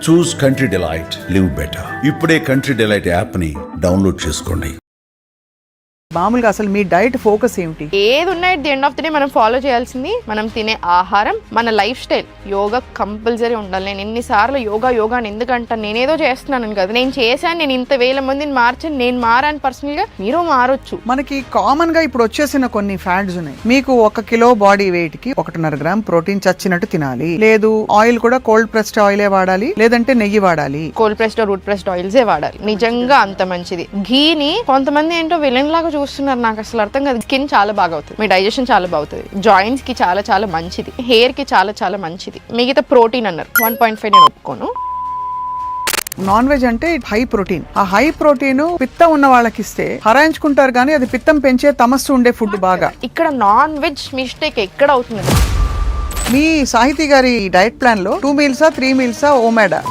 చూస్ country delight, live better. ఇప్పుడే country delight app ని download చేసుకోండి. మామూలుగా అసలు మీ డైట్ ఫోకస్ ఏమిటి? ఏది ఉన్నాయి the end of the day మనం ఫాలో చేయాల్సింది మనం తినే ఆహారం, మన లైఫ్ స్టైల్. యోగా కంపల్సరీ ఉండాలి. నేను ఎన్నిసార్లు యోగా అని ఎందుకంటాను, నేనేదో చేస్తున్నాను కదా, నేను చేశాను, నేను ఇంత వేల మందిని మార్చాను, నేను మారాను పర్సనల్ గా, మీరు మారొచ్చు. మనకి కామన్ గా ఇప్పుడు వచ్చేసిన కొన్ని ఫ్యాట్స్ ఉన్నాయి. మీకు 1 కిలో బాడీ వెయిట్ కి 1.5 గ్రామ్ ప్రోటీన్ చచ్చినట్టు తినాలి. లేదు ఆయిల్ కూడా కోల్డ్ ప్రెస్డ్ ఆయిలే వాడాలి, లేదంటే నెయ్యి వాడాలి. కోల్డ్ ప్రెస్డ్ రూట్ ప్రెస్డ్ ఆయిల్సే వాడాలి. నిజంగా అంత మంచిది. ఘీని కొంతమంది ఏంటో విలన్ లాగా చూస్తున్నారు, నాకు అసలు అర్థం కాదు. స్కిన్ చాలా బాగా అవుతుంది, మీ డైజెషన్ చాలా బాగుతుంది, జాయింట్స్ కి చాలా చాలా మంచిది, హెయిర్ కి చాలా చాలా మంచిది. మిగతా ప్రోటీన్ అన్నారు 1.5 నేను ఒప్పుకోను. నాన్ వెజ్ అంటే హై ప్రోటీన్. ఆ హై ప్రోటీన్ పిత్తం ఉన్న వాళ్ళకి ఇస్తే హరాయించుకుంటారు, కానీ అది పిత్తం పెంచే తమస్సు ఉండే ఫుడ్ బాగా. ఇక్కడ నాన్ వెజ్ మిస్టేక్ ఎక్కడ అవుతుంది? మీ సాహితీ గారి డైట్ ప్లాన్ లో 2 మీల్సా 3 మీల్సా ఓమేడా?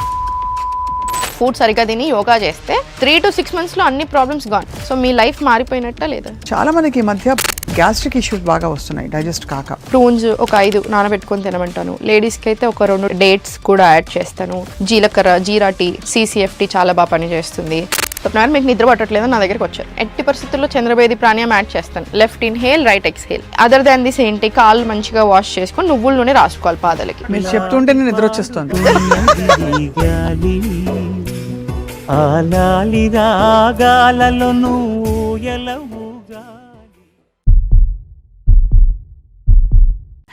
ఫుడ్ సరిగ్గా తిని యోగా చేస్తే 3 to 6 months లో అన్ని ప్రాబ్లమ్స్ గాన్. సో మీ లైఫ్ మారిపోయినట్ట లేదా? చాలా మందికి ఈ మధ్య గ్యాస్ట్రిక్ ఇష్యూస్ బాగా వస్తున్నాయి డైజెస్ట్ కాక. ప్రూన్స్ ఒక 5 నానబెట్టుకొని తినమంటాను. లేడీస్కి అయితే ఒక 2 డేట్స్ కూడా యాడ్ చేస్తాను. జీలకర్ర, జీరా టీ, CCFT చాలా బాగా పనిచేస్తుంది. చెప్తున్నారు మీకు నిద్ర పట్టట్లేదు, నా దగ్గరికి వచ్చారు. ఎట్టి పరిస్థితుల్లో చంద్రభేది ప్రాణాయామం యాడ్ చేస్తాను. Left inhale, right exhale. Other than this ఏంటి, కాళ్ళు మంచిగా వాష్ చేసుకొని నువ్వుల నూనె రాసుకోవాలి పాదాలకి. మీరు చెప్తుంటే నేను నిద్ర వచ్చేస్తుంది. ఆలాలి రాగాలలో నువ్వు ఎలవుగా.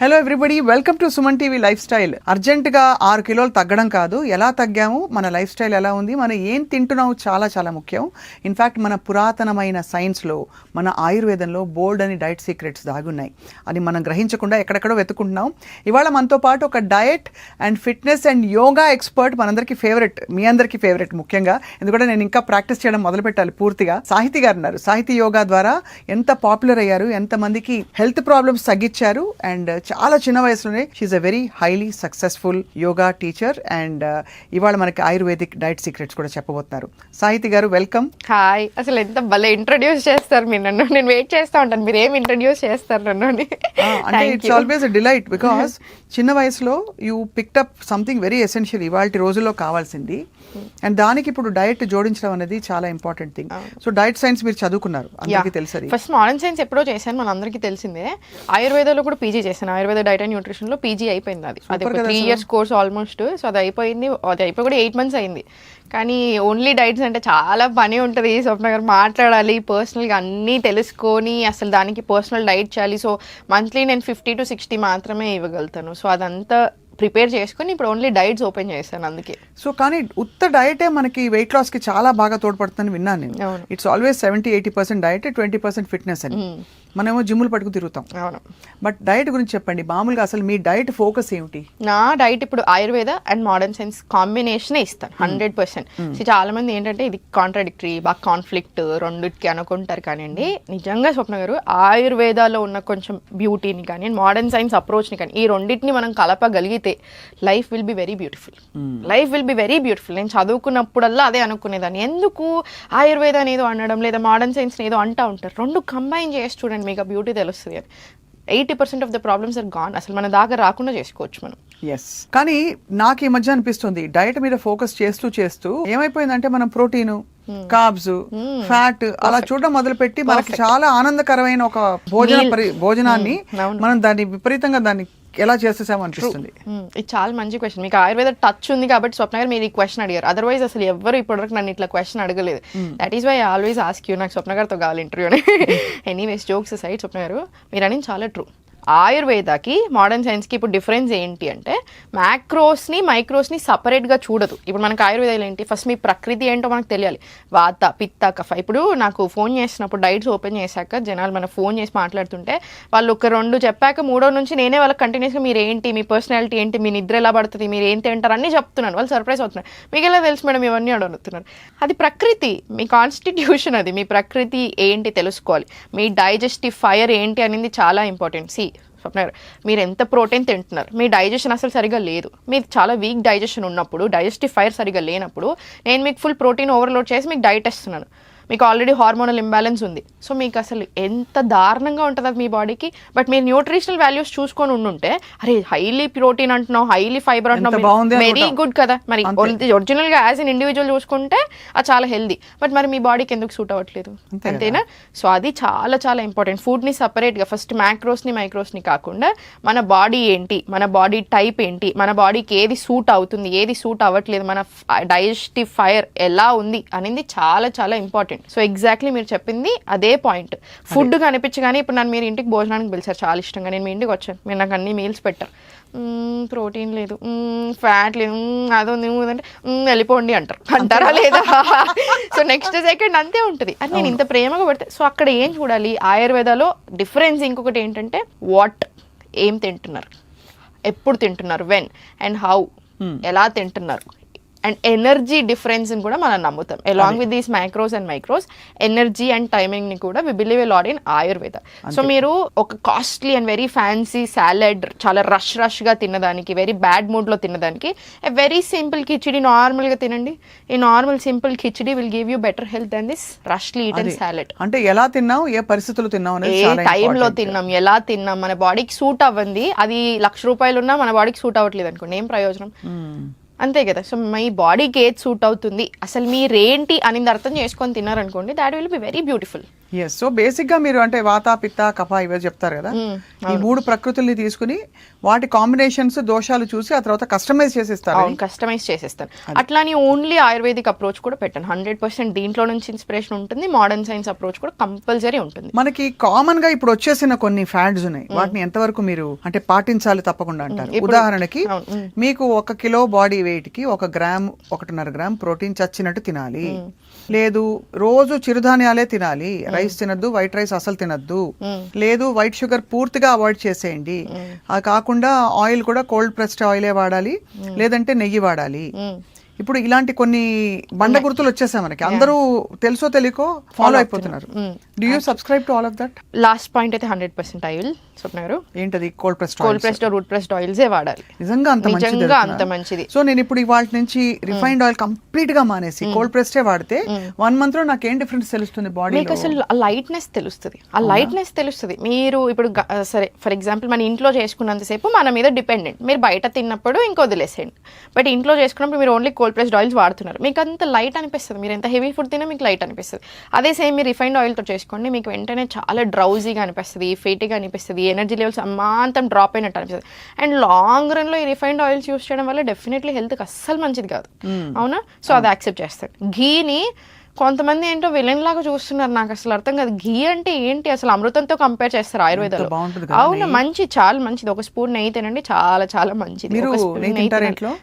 Hello everybody, welcome to Suman TV lifestyle. Urgent గా 6 కిలోలు తగ్గడం కాదు, ఎలా తగ్గాము, మన లైఫ్ స్టైల్ ఎలా ఉంది, మనం ఏం తింటున్నాము చాలా చాలా ముఖ్యం. ఇన్ఫాక్ట్ మన పురాతనమైన సైన్స్లో, మన ఆయుర్వేదంలో బోల్డ్ అని డైట్ సీక్రెట్స్ దాగున్నాయి. అది మనం గ్రహించకుండా ఎక్కడెక్కడో వెతుకుంటున్నాం. ఇవాళ మనతో పాటు ఒక diet and fitness and yoga expert, మనందరికీ ఫేవరెట్, మీ అందరికీ ఫేవరెట్ ముఖ్యంగా, ఎందుకంటే నేను ఇంకా ప్రాక్టీస్ చేయడం మొదలు పెట్టాలి పూర్తిగా. సాహితీ గారు ఉన్నారు. సాహితీ యోగా ద్వారా ఎంత పాపులర్ అయ్యారు, ఎంతమందికి హెల్త్ ప్రాబ్లమ్స్ తగ్గించారు, అండ్ చాలా చిన్న వయసులోనే she a very highly successful yoga teacher. And ఇవాళ మనకి ఆయుర్వేదిక్ డైట్ సీక్రెట్స్ కూడా చెప్పబోతున్నారు. సాహితీ గారు వెల్కమ్. హాయ్. అసలు ఎంత భలే ఇంట్రడ్యూస్ చేస్తారు మీరు నన్ను. నేను వెయిట్ చేస్తా ఉంటాను మీరు ఏం ఇంట్రడ్యూస్ చేస్తారు నన్ను అని. అంటే it's always a delight because చిన్న వయసులో you picked up something very essential, ఇవాళ రోజుల్లో కావాల్సింది. అండ్ దానికి ఇప్పుడు డైట్ జోడించడం అనేది చాలా important thing. So diet science మీరు చదువుకున్నారు, అందరికీ తెలుసు. ఫస్ట్ మోడర్న్ సైన్స్ ఎప్పుడో చేశాను, మన అందరికీ తెలిసిందే. ఆయుర్వేదంలో కూడా పీజీ చేశాను. ఆయుర్వేద డైట్ అండ్ న్యూట్రిషన్ లో పీజీ అయిపోయింది. అది 3 years కోర్స్ ఆల్మోస్ట్. సో అది అయిపోయింది. అది అయిపోయి కూడా 8 months అయింది. కానీ ఓన్లీ డైట్స్ అంటే చాలా పని ఉంటుంది. స్వప్న గారు మాట్లాడాలి, పర్సనల్గా అన్నీ తెలుసుకొని అసలు దానికి పర్సనల్ డైట్ చేయాలి. సో మంత్లీ నేను 50 to 60 మాత్రమే ఇవ్వగలుగుతాను. సో అదంతా ప్రిపేర్ చేసుకుని ఇప్పుడు ఓన్లీ డైట్స్ ఓపెన్ చేశాను అందుకే. సో కానీ ఉత్త డైటే మనకి వెయిట్ లాస్ కి చాలా బాగా తోడ్పడుతుందని విన్నాను నేను. ఇట్స్ ఆల్వేస్ 70-80% డైట్, 20% ఫిట్నెస్ అని. మనమేమో జిమ్ములు పట్టుకు తిరుగుతాం. అవును. బట్ డైట్ గురించి చెప్పండి. మామూలుగా అసలు మీ డైట్ ఫోకస్ ఏమిటి? నా డైట్ ఇప్పుడు ఆయుర్వేద అండ్ మోడర్న్ సైన్స్ కాంబినేషనే ఇస్తాను 100%. సో చాలా మంది ఏంటంటే ఇది కాంట్రాడిక్టరీ, బాగా కాన్ఫ్లిక్ట్ రెండుకి అనుకుంటారు. కానివ్వండి, నిజంగా స్వప్న గారు ఆయుర్వేదాలో ఉన్న కొంచెం బ్యూటీని కానీ మోడర్న్ సైన్స్ అప్రోచ్ని కానీ ఈ రెండింటిని మనం కలపగలిగితే life will be very beautiful. Life will be very beautiful. నేను చదువుకున్నప్పుడల్లా అదే అనుకునేదాన్ని. ఎందుకు ఆయుర్వేద ఏదో అనడం లేదా మోడర్న్ సైన్స్ ఏదో అంటూ ఉంటారు. రెండు కంబైన్ చేసి చూడండి, మీకు బ్యూటీ తెలుస్తుంది అని. 80% of the problems are gone. అసలు మన దాకా రాకుండా చేసుకోవచ్చు మనం. ఎస్. కానీ నాకు ఈ మధ్య అనిపిస్తుంది డైట్ మీద ఫోకస్ చేస్తూ ఏమైపోయిందంటే మనం ప్రోటీన్, కార్బ్స్, ఫ్యాట్ అలా చూడడం మొదలుపెట్టి మనకి చాలా ఆనందకరమైన ఒక భోజనాన్ని మనం దాన్ని విపరీతంగా దాన్ని ఎలా చేసేసామో అనిపిస్తుంది. ఇది చాలా మంచి క్వశ్చన్. మీకు ఆయుర్వేద టచ్ ఉంది కాబట్టి స్వప్న గారు మీరు ఈ క్వశ్చన్ అడిగారు. అదర్వైజ్ అసలు ఎవరు ఇప్పటివరకు నన్ను ఇట్లా క్వశ్చన్ అడగలేదు. That is why I always ask you. నాకు స్వప్న గారితో కావాలి ఇంటర్వ్యూ అని. ఎనీవేస్ జోక్స్ సైడ్, స్వప్న గారు మీరు అని చాలా ట్రూ. ఆయుర్వేదకి మోడర్న్ సైన్స్కి ఇప్పుడు డిఫరెన్స్ ఏంటి అంటే మ్యాక్రోస్ని మైక్రోస్ని సపరేట్గా చూడదు. ఇప్పుడు మనకు ఆయుర్వేదాలు ఏంటి, ఫస్ట్ మీ ప్రకృతి ఏంటో మనకు తెలియాలి. వాత, పిత్త, కఫ. ఇప్పుడు నాకు ఫోన్ చేసినప్పుడు డైట్స్ ఓపెన్ చేశాక జనాలు మన ఫోన్ చేసి మాట్లాడుతుంటే వాళ్ళు ఒక 2 చెప్పాక 3వ నుంచి నేనే వాళ్ళకి కంటిన్యూస్గా మీరు ఏంటి, మీ పర్సనాలిటీ ఏంటి, మీ నిద్ర ఎలా పడుతుంది, మీరు ఏం తింటారు అన్నీ చెప్తున్నాను. వాళ్ళు సర్ప్రైజ్ అవుతున్నారు. మీకు ఎలా తెలుసు మేడం ఇవన్నీ అడుగుతున్నారు. అది ప్రకృతి, మీ కాన్స్టిట్యూషన్, అది మీ ప్రకృతి ఏంటి తెలుసుకోవాలి. మీ డైజెస్టివ్ ఫైర్ ఏంటి అనేది చాలా ఇంపార్టెంట్. మీరు ఎంత ప్రోటీన్ తింటున్నారు, మీ డైజెషన్ అసలు సరిగా లేదు, మీకు చాలా వీక్ డైజెషన్ ఉన్నప్పుడు, డైజెస్టివ్ ఫైర్ సరిగా లేనప్పుడు నేను మీకు ఫుల్ ప్రోటీన్ ఓవర్లోడ్ చేసి మీకు డైట్ ఇస్తున్నాను. మీకు ఆల్రెడీ హార్మోనల్ ఇంబ్యాలెన్స్ ఉంది. సో మీకు అసలు ఎంత దారుణంగా ఉంటుంది అది మీ బాడీకి. బట్ మీరు న్యూట్రిషనల్ వాల్యూస్ చూసుకొని ఉండుంటే, అరే హైలీ ప్రోటీన్ అంటున్నావు, హైలీ ఫైబర్ అంటున్నావు, వెరీ గుడ్ కదా. మరి ఒరిజినల్ గా యాజ్ అన్ ఇండివిజువల్ చూసుకుంటే అది చాలా హెల్దీ. బట్ మరి మీ బాడీకి ఎందుకు సూట్ అవ్వట్లేదు, అంతేనా? సో అది చాలా చాలా ఇంపార్టెంట్. ఫుడ్ ని సపరేట్ గా ఫస్ట్ మ్యాక్రోస్ ని మైక్రోస్ ని కాకుండా మన బాడీ ఏంటి, మన బాడీ టైప్ ఏంటి, మన బాడీకి ఏది సూట్ అవుతుంది, ఏది సూట్ అవ్వట్లేదు, మన డైజెస్టివ్ ఫైర్ ఎలా ఉంది అనేది చాలా చాలా ఇంపార్టెంట్. సో ఎగ్జాక్ట్లీ మీరు చెప్పింది అదే పాయింట్. ఫుడ్ కనిపించగానే ఇప్పుడు నన్ను మీరు ఇంటికి భోజనానికి పిలిచారు చాలా ఇష్టంగా, నేను మీ ఇంటికి వచ్చాను, మీరు నాకు అన్ని మీల్స్ పెట్టారు, ప్రోటీన్ లేదు, ఫ్యాట్ లేదు, అదో అంటే వెళ్ళిపోండి అంటారా లేదా? సో నెక్స్ట్ సెకండ్ అంతే ఉంటుంది. అది నేను ఇంత ప్రేమగా పెడతా. సో అక్కడ ఏం చూడాలి, ఆయుర్వేదాలో డిఫరెన్స్ ఇంకొకటి ఏంటంటే వాట్, ఏం తింటున్నారు, ఎప్పుడు తింటున్నారు, వెన్ అండ్ హౌ, ఎలా తింటున్నారు, అండ్ ఎనర్జీ డిఫరెన్స్ ని కూడా మనం నమ్ముతాం. Along with these micros and micros, energy and timing ని కూడా we believe a lot in Ayurveda. So మీరు ఒక costly and very fancy salad చాలా రష్ గా తినదానికి, వెరీ బ్యాడ్ మూడ్ లో తినదానికి, a very simple khichdi normal గా తినండి. ఈ normal simple khichdi will give you better health than this rushly eaten salad. అంటే ఎలా తిన్నాం, ఏ పరిస్థితులు తిన్నాం, ఏ టైంలో తిన్నాం, ఎలా తిన్నాం, మన బాడీకి సూట్ అవ్వండి. అది ₹1,00,000 ఉన్నా మన బాడీకి సూట్ అవ్వట్లేదు అనుకోండి, ఏం ప్రయోజనం? అంతే కదా. సో మీ బాడీకి ఏది సూట్ అవుతుంది, అసలు మీరేంటి అనేది అర్థం చేసుకొని తిన్నారనుకోండి, that will be very beautiful. Yes. So basic గా మీరు అంటే వాత, పిత్త, కఫ ఇవే చెప్తారు కదా, ఈ 3 ప్రకృతుల్ని తీసుకుని వాటి కాంబినేషన్స్, దోషాలు చూసి ఆ తర్వాత కస్టమైజ్ చేసేస్తారు. కస్టమైజ్ చేసేస్తాను. అట్లానే ఓన్లీ ఆయుర్వేదిక్ అప్రోచ్ కూడా పెట్టాను. 100% దీంట్లో నుంచి ఇన్స్పిరేషన్ ఉంటుంది. మోడర్న్ సైన్స్ అప్రోచ్ కూడా కంపల్సరీ ఉంటుంది. మనకి కామన్ గా ఇప్పుడు వచ్చేసిన కొన్ని ఫ్యాడ్స్ ఉన్నాయి, వాటిని ఎంతవరకు మీరు అంటే పాటించాలి తప్పకుండా అంటారు? ఉదాహరణకి మీకు 1 కిలో బాడీ వెయిట్ కి 1 గ్రామ్ 1.5 గ్రామ్ ప్రోటీన్ చచ్చినట్టు తినాలి, లేదు రోజు చిరుధాన్యాలే తినాలి, రైస్ తినద్దు, వైట్ రైస్ అసలు తినద్దు, లేదు వైట్ షుగర్ పూర్తిగా అవాయిడ్ చేసేయండి, అది కాకుండా ఆయిల్ కూడా కోల్డ్ ప్రెస్డ్ ఆయిలే వాడాలి, లేదంటే నెయ్యి వాడాలి. ఇప్పుడు ఇలాంటి కొన్ని బండ గుర్తులు వచ్చేసాయి మనకి, అందరూ తెలుసో తెలియకో ఫాలో అయిపోతున్నారు. Do you subscribe to all of that? Last point అయితే 100% ఆయిల్ స్వప్న గారు. ఏంటది? Cold pressed root pressed oils వాడాలి. నిజంగా అంత మంచిది. సో నేను ఇప్పుడు ఇవాళ నుంచి రిఫైన్డ్ ఆయిల్ కంప్లీట్ గా మానేసి కోల్డ్ ప్రెస్డే వాడితే 1 month లో నాకు ఏం డిఫరెన్స్ తెలుస్తుంది బాడీ? మీకు అసలు లైట్నెస్ తెలుస్తుంది. ఆ లైట్నెస్ తెలుస్తుంది. మీరు ఇప్పుడు సరే ఫర్ ఎగ్జాంపుల్ మన ఇంట్లో చేసుకున్నంతసేపు మన మీద డిపెండెంట్, మీరు బయట తిన్నప్పుడు ఇంకో వదిలేసేయండి. బట్ ఇంట్లో చేసుకున్నప్పుడు మీరు ఓన్లీ కోల్డ్ ప్రెస్డ్ ఆయిల్స్ వాడుతున్నారు, మీకు అంత లైట్ అనిపిస్తుంది. మీరు ఎంత హెవీ ఫుడ్ తిన్నా మీకు లైట్ అనిపిస్తుంది. అదే సేమ్ మీరు రిఫైన్డ్ ఆయిల్తో చేసుకోండి, మీకు వెంటనే చాలా డ్రౌజీగా అనిపిస్తుంది, ఫేటీగా అనిపిస్తుంది, ఎనర్జీ లెవెల్స్ అమాంతం డ్రాప్ అయినట్టు అనిపిస్తుంది. అండ్ లాంగ్ రన్ లో ఈ రిఫైన్డ్ ఆయిల్స్ యూస్ చేయడం వల్ల డెఫినెట్లీ హెల్త్కి అస్సలు మంచిది కాదు, అవునా? సో అది యాక్సెప్ట్ చేస్తాడు. ఘీని కొంతమంది ఏంటో విలన్ లాగా చూస్తున్నారు, నాకు అసలు అర్థం కాదు. ఘీ అంటే ఏంటి అసలు? అమృతంతో కంపేర్ చేస్తారు ఆయుర్వేదంలో. అవును, మంచి, చాలా మంచిది. 1 స్పూన్ నెయ్యి తినండి, చాలా చాలా మంచిది.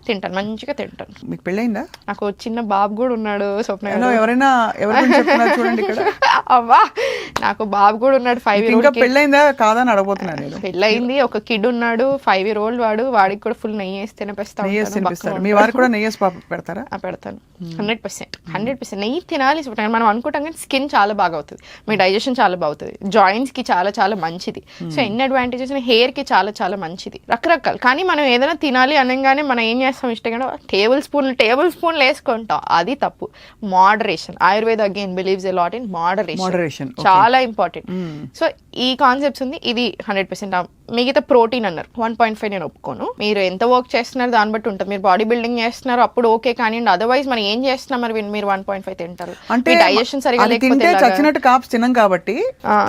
తింటాను, మంచిగా తింటాను. మీకు పెళ్ళైందా? నాకు చిన్న బాబు కూడా ఉన్నాడు స్వప్న. ఎవరైనా చూడండి ఇక్కడ. అవ్వా, నాకు బాబు కూడా ఉన్నాడు. 5 year old. పెళ్ళైందా కాదని అడగబోతున్నాను. పెళ్ళయింది, ఒక కిడ్ ఉన్నాడు, 5 year old వాడు. వాడికి కూడా ఫుల్ నెయ్యి వేసి తినిపిస్తాను. మీ వారు కూడా నెయ్యి పెడతారా? పెడతాను. 100% నెయ్యి తినాలి. మనం అనుకుంటాం కానీ స్కిన్ చాలా బాగా అవుతుంది, మీ డైజెషన్ చాలా బాగుతుంది, జాయింట్స్ కి చాలా చాలా మంచిది. సో ఎన్ని అడ్వాంటేజెస్, హెయిర్ కి చాలా చాలా మంచిది, రకరకాలు. కానీ మనం ఏదైనా తినాలి అనగానే మనం ఏం చేస్తాం, ఇష్టంగా టేబుల్ స్పూన్లు వేసుకుంటాం. అది తప్పు. Moderation. Ayurveda again believes a lot in moderation. చాలా ఇంపార్టెంట్. సో ఈ కాన్సెప్ట్స్ ఉంది. ఇది 100%. మిగతా ప్రోటీన్ అన్నారు, 1.5 నేను ఒప్పుకోను. మీరు ఎంత వర్క్ చేస్తున్నారు దాన్ని బట్టి ఉంటుంది. మీరు బాడీ బిల్డింగ్ చేస్తున్నారు అప్పుడు ఓకే, కానీ అదర్వైజ్ మనం ఏం చేస్తున్నాం మరి మీరు 1.5 తింటారు అంటే డైజెషన్ సరిగా లేకపోతే చచ్చినట్టు కాప్స్ తినం కాబట్టి,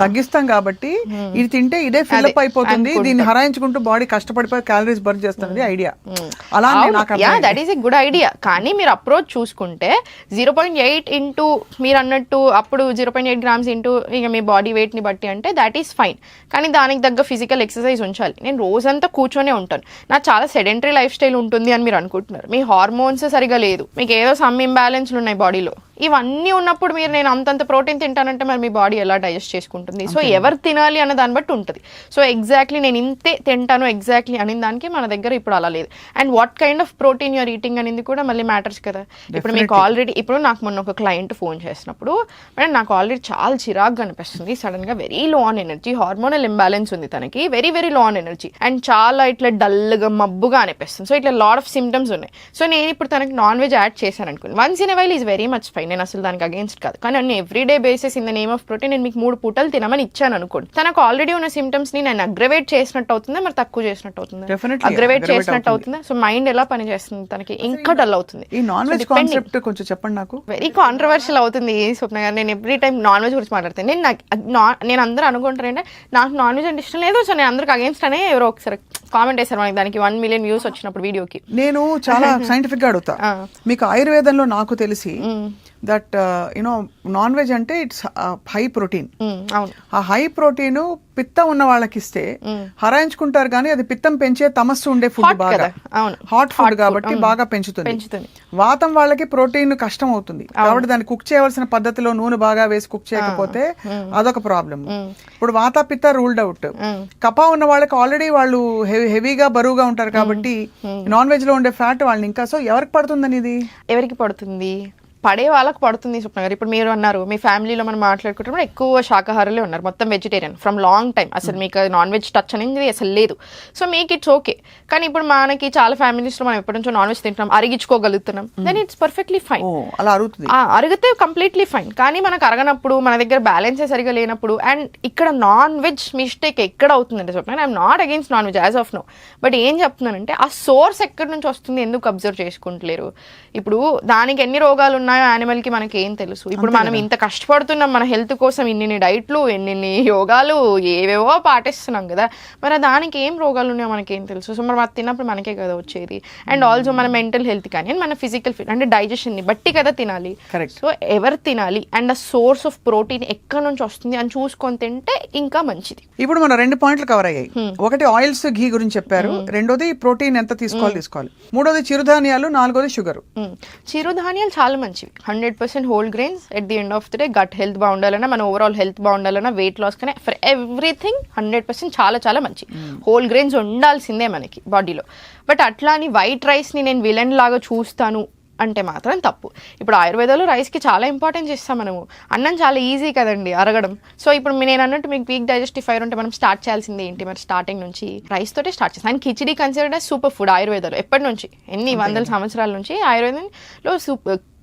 తగ్గిస్తాం కాబట్టి, ఇది తింటే ఇదే ఫిల్అప్ అయిపోతుంది, దీన్ని హరాయించుకుంటూ బాడీ కష్టపడిపోయి క్యాలరీస్ బర్న్ చేస్తుంది ఐడియా. అలా that is a good idea. కానీ మీరు అప్రోచ్ చూసుకుంటే 0.8 ఇంటూ మీరు అన్నట్టు అప్పుడు 0.8 grams ఇంటూ ఇక మీ బాడీ వెయిట్ ని బట్టి అంటే దాట్ ఈస్ ఫైన్. కానీ దానికి తగ్గ ఫిజికల్ ఎక్సర్సైజ్ ఉంచాలి. నేను రోజంతా కూర్చొనే ఉంటాను, నాకు చాలా సెడెంటరీ లైఫ్ స్టైల్ ఉంటుంది అని మీరు అనుకుంటున్నారు. మీ హార్మోన్స్ సరిగా లేదు, మీకు ఏదో సమ్ ఇంబ్యాలెన్స్లు ఉన్నాయి బాడీలో. ఇవన్నీ ఉన్నప్పుడు మీరు నేను అంతంత ప్రోటీన్ తింటానంటే మరి మీ బాడీ ఎలా డైజెస్ట్ చేసుకుంటుంది? సో ఎవరు తినాలి అన్న దాన్ని బట్టి ఉంటుంది. సో ఎగ్జాక్ట్లీ నేను ఇంతే తింటాను ఎగ్జాక్ట్లీ అనే దానికి మన దగ్గర ఇప్పుడు అలా లేదు. And what kind of protein you're eating అనేది కూడా మళ్ళీ మ్యాటర్స్ కదా. ఇప్పుడు మీకు ఆల్రెడీ, ఇప్పుడు నాకు మొన్న ఒక క్లయింట్ ఫోన్ చేసినప్పుడు, మేడం నాకు ఆల్రెడీ చాలా చిరాగ్గా అనిపిస్తుంది, సడన్ గా very low on energy, hormonal imbalance ఉంది తనకి, very very low on energy, and చాలా ఇట్లా డల్గా మబ్బుగా అనిపిస్తుంది. సో ఇట్లా లాట్ ఆఫ్ సిమ్టమ్స్ ఉన్నాయి. సో నేను ఇప్పుడు తనకి నాన్ వెజ్ యాడ్ చేశాను అనుకోండి, once in a while is very much fine. Fine, నేను అసలు దానికి అగేన్స్ట్ కాదు. కానీ అన్ని everyday basis in the name of protein నేను మీకు 3 పూటలు తినమని ఇచ్చాను అనుకోండి, తనకు ఆల్రెడీ ఉన్న సిమ్టమ్స్ ని నేను అగ్రవేట్ చేసినట్టు అవుతుందా, మరి తక్కువ చేసినట్టు అవుతుందా? Definitely అగ్రవేట్ చేసినట్టు అవుతుందా? సో మైండ్ ఎలా పని చేస్తుంది తనకి, ఇంకా డల్ అవుతుంది. ఈ నాన్ వెజ్ కాన్సెప్ట్ కొంచెం చెప్పండి నాకు. వెరీ కాంట్రవర్షియల్ అవుతుంది స్వప్న గారు. నేను ఎవ్రీ టైం నాన్ వెజ్ గురించి మాట్లాడతాను. నేను అందరూ అనుకుంటారంటే నాకు నాన్ వెజ్ అంటే ఇష్టం లేదు, సో నేను అందరికి అగేన్స్ట్ అనే ఎవరో ఒకసారి కామెంట్ చేశారు మనకి, దానికి 1 million వ్యూస్ వచ్చినప్పుడు వీడియోకి. నేను చాలా సైంటిఫిక్ గా అడుగుతా. మీకు ఆయుర్వేదంలో నాకు తెలిసి దట్ యునో నాన్ వెజ్ అంటే ఇట్స్ హై ప్రోటీన్. అవును, ఆ హై ప్రోటీన్ పిత్తం ఉన్న వాళ్ళకి ఇస్తే హరాయించుకుంటారు, కానీ అది పిత్తం పెంచే తమస్సు ఉండే ఫుడ్, బాగా హాట్ ఫుడ్ కాబట్టి బాగా పెంచుతుంది. వాతం వాళ్ళకి ప్రోటీన్ కష్టం అవుతుంది కాబట్టి దాన్ని కుక్ చేయవలసిన పద్ధతిలో నూనె బాగా వేసి కుక్ చేయకపోతే అదొక ప్రాబ్లం. ఇప్పుడు వాత పిత్త రూల్డ్ అవుట్. కపా ఉన్న వాళ్ళకి ఆల్రెడీ వాళ్ళు హెవీగా బరువుగా ఉంటారు కాబట్టి నాన్ వెజ్ లో ఉండే ఫ్యాట్ వాళ్ళని ఇంకా, సో ఎవరికి పడుతుందని ఇది ఎవరికి పడుతుంది? పడే వాళ్ళకి పడుతుంది స్వప్న గారు. ఇప్పుడు మీరు అన్నారు మీ ఫ్యామిలీలో మనం మాట్లాడుకుంటున్నప్పుడు ఎక్కువ శాకాహారులే ఉన్నారు, మొత్తం వెజిటేరియన్ ఫ్రమ్ లాంగ్ టైం, అసలు మీకు నాన్ వెజ్ టచ్ అనేది అసలు లేదు. సో మీకు ఇట్స్ ఓకే. కానీ ఇప్పుడు మనకి చాలా ఫ్యామిలీస్లో మనం ఎప్పటి నుంచో నాన్ వెజ్ తింటున్నాం, అరిగించుకోగలుగుతున్నాం, దెన్ ఇట్స్ పర్ఫెక్ట్లీ ఫైన్. అలా అరుగుతుంది, అరిగితే కంప్లీట్లీ ఫైన్. కానీ మనకు అరగనప్పుడు, మన దగ్గర బ్యాలెన్సే సరిగా లేనప్పుడు, అండ్ ఇక్కడ నాన్ వెజ్ మిస్టేక్ ఎక్కడ అవుతుందంటే Swapna, I'm not against non veg as of now, but ఏం చెప్తున్నానంటే ఆ సోర్స్ ఎక్కడి నుంచి వస్తుంది ఎందుకు అబ్జర్వ్ చేసుకుంటలేరు? ఇప్పుడు దానికి ఎన్ని రోగాలు ఉన్నాయో యానిమల్ కి మనకి ఏం తెలుసు? ఇప్పుడు మనం ఇంత కష్టపడుతున్నాం మన హెల్త్ కోసం, ఇన్ని డైట్లు, ఎన్ని యోగాలు, ఏవేవో పాటిస్తున్నాం కదా, మరి దానికి ఏం రోగాలు ఉన్నాయో మనకి ఏం తెలుసు? సో మరి తిన్నప్పుడు మనకే కదా వచ్చేది. అండ్ ఆల్సో మన మెంటల్ హెల్త్ కానీ మన ఫిజికల్ ఫిట్ అంటే డైజెషన్ ని బట్టి కదా తినాలి. సో ఎవరు తినాలి అండ్ ఆ సోర్స్ ఆఫ్ ప్రోటీన్ ఎక్కడి నుంచి వస్తుంది అని చూసుకొని తింటే ఇంకా మంచిది. ఇప్పుడు మన 2 పాయింట్లు కవర్ అయ్యాయి. ఒకటి ఆయిల్స్, ఘీ గురించి చెప్పారు, రెండోది ప్రోటీన్ ఎంత తీసుకోవాలి, మూడోది చిరుధాన్యాలు, నాలుగోది షుగర్. చిరుధాన్యాలు చాలా మంచివి, 100% whole grains. At the end of the day gut health బాగుండాలన్నా, మన ఓవరాల్ హెల్త్ బాగుండాలన్నా, వెయిట్ లాస్ కానీ ఫర్ ఎవ్రీథింగ్ 100% చాలా చాలా మంచి హోల్ గ్రెయిన్స్ ఉండాల్సిందే మనకి బాడీలో. బట్ అట్లా అని వైట్ రైస్ని నేను విలన్ లాగా చూస్తాను అంటే మాత్రం తప్పు. ఇప్పుడు ఆయుర్వేదంలో రైస్కి చాలా ఇంపార్టెన్స్ ఇస్తాం మనము. అన్నం చాలా ఈజీ కదండి అరగడం. సో ఇప్పుడు నేను అన్నట్టు మీకు వీక్ డైజెస్టివ్ ఫైర్ ఉంటే మనం స్టార్ట్ చేయాల్సింది ఏంటి? మరి స్టార్టింగ్ నుంచి రైస్ తోటే స్టార్ట్ చేస్తాం. And khichdi considered as super food ఆయుర్వేదంలో ఎప్పటి నుంచి, ఎన్ని వందల సంవత్సరాల నుంచి ఆయుర్వేదంలో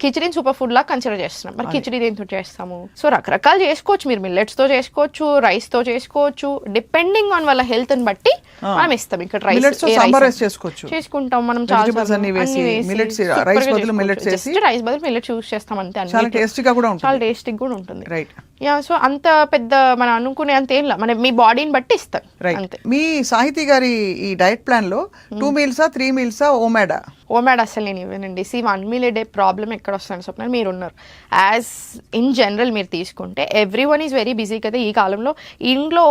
కిచిడీని సూపర్ ఫుడ్ లా కన్సిడర్ చేస్తున్నాం. మరి కిచిడీ దేంతో చేస్తాము? సో రకరకాలు చేసుకోవచ్చు, మీరు మిల్లెట్స్ తో చేసుకోవచ్చు, రైస్ తో చేసుకోవచ్చు, డిపెండింగ్ ఆన్ వాళ్ళ హెల్త్ ని బట్టి మనం ఇస్తాం. ఇక్కడ రైస్ చేసుకుంటాం మనం, రైస్ బదులు మిల్లెట్స్ యూస్ చేస్తాం అంతే. చాలా టేస్టీగా కూడా ఉంటుంది. యా, సో అంత పెద్ద మనం అనుకునే అంత ఏం మన మీ బాడీని బట్టి ఇస్తారు అంతే. మీ సాహితీ గారి ఈ డైట్ ప్లాన్ లో 2 మీల్సా 3 మీల్సా ఓమాడా? ఓమాడ్ అసలు నేను ఇవ్వనండి. 1 meal a day ప్రాబ్లం ఎక్కడ వస్తుంది స్వప్న? మీరు ఉన్నారు యాజ్ ఇన్ జనరల్ మీరు తీసుకుంటే every one is very busy కదా ఈ కాలంలో. ఇంట్లో